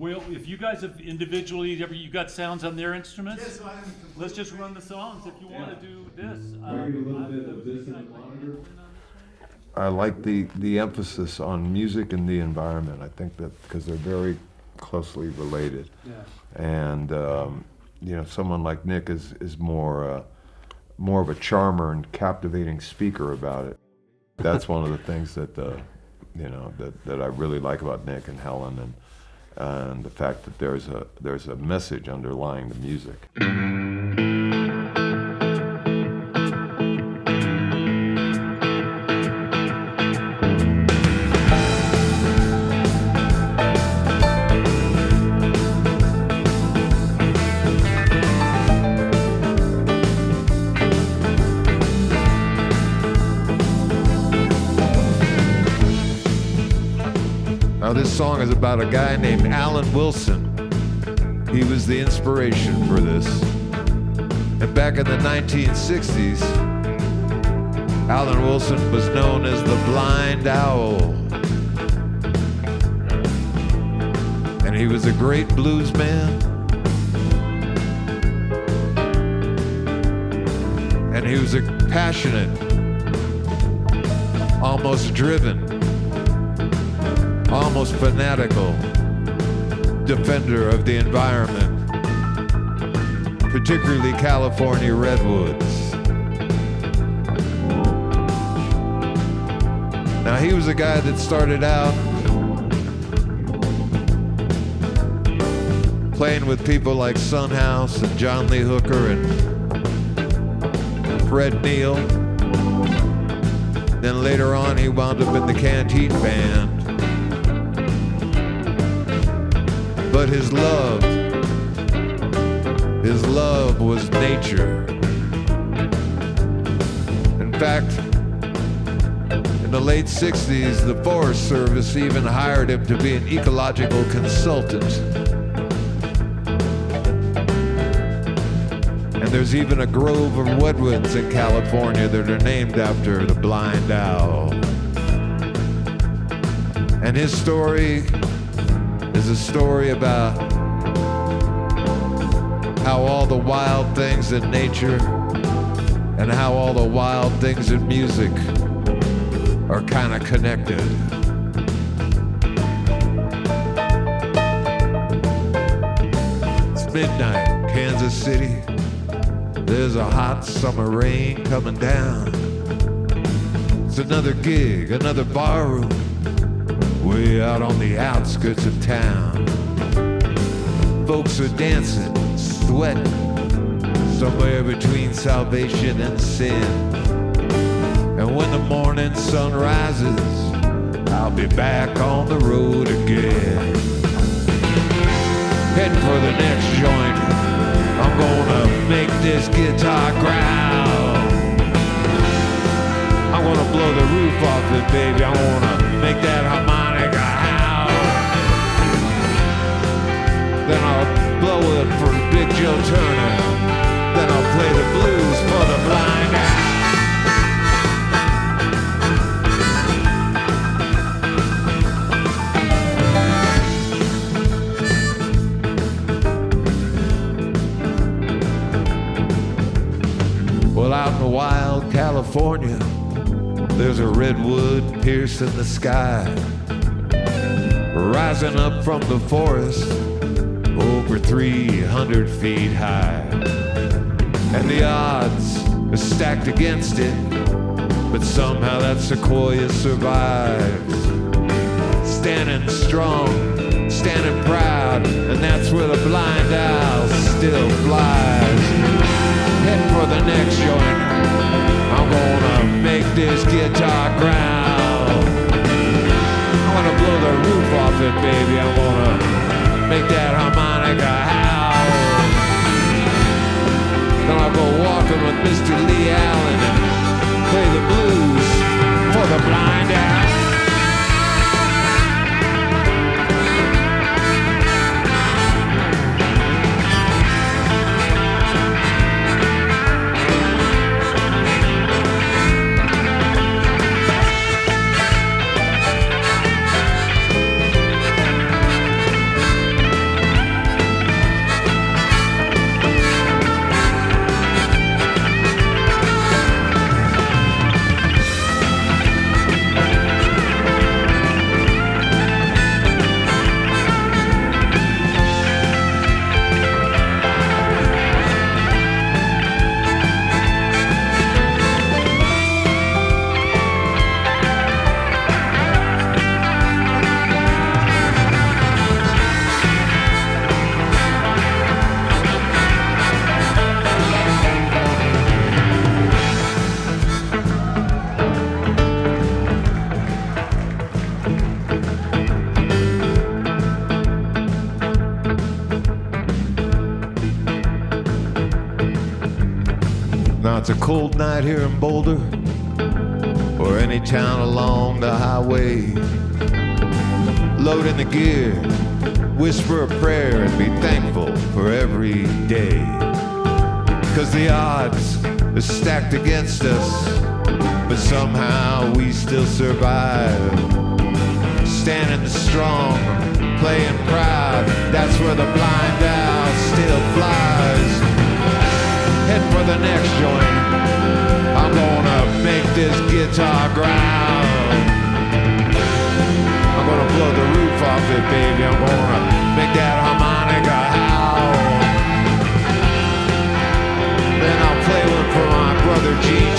Well, if you guys have individually, you got sounds on their instruments? Yes, I am. Let's just run the songs if you want to do this. I like the emphasis on music and the environment. I think that because they're very closely related. Yeah. And someone like Nick is more of a charmer and captivating speaker about it. That's one of the things that that I really like about Nick and Helen, and the fact that there's a message underlying the music. Now this song is about a guy named Alan Wilson. He was the inspiration for this. And back in the 1960s, Alan Wilson was known as the Blind Owl. And he was a great blues man. And he was a passionate, almost driven, almost fanatical defender of the environment, particularly California redwoods. Now he was a guy that started out playing with people like Son House and John Lee Hooker and Fred Neil. Then later on he wound up in the Canteen Band. But his love was nature. In fact, in the late 60s, the Forest Service even hired him to be an ecological consultant. And there's even a grove of redwoods in California that are named after the blind owl. And his story is a story about how all the wild things in nature and how all the wild things in music are kind of connected. It's midnight, Kansas City. There's a hot summer rain coming down. It's another gig, another bar room, way out on the outskirts of town. Folks are dancing, sweating, somewhere between salvation and sin. And when the morning sun rises, I'll be back on the road again. Heading for the next joint, I'm gonna make this guitar growl. I'm gonna blow the roof off it, baby. I wanna make that harmonica howl. Then I'll blow it for Big Joe Turner. Then I'll play the blues for the blind owl. Well, out in the wild California, there's a redwood piercing the sky, rising up from the forest over 300 feet high. And the odds are stacked against it, but somehow that sequoia survives. Standing strong, standing proud, and that's where the blind owl still flies. Heading for the next joint, I'm gonna make this guitar growl. I'm gonna blow the roof off it, baby. I'm gonna make that harmonica howl. Then I'll go walking with Mr. Lee Allen and play the blues for the blind owl. it's a cold night here in Boulder, or any town along the highway, load in the gear, whisper a prayer, and be thankful for every day. 'Cause the odds are stacked against us, but somehow we still survive. Standing strong, playing proud, that's where the blind owl still flies. Head for the next joint, I'm gonna make this guitar growl. I'm gonna blow the roof off it, baby, I'm gonna make that harmonica howl. Then I'll play one for my brother Gene.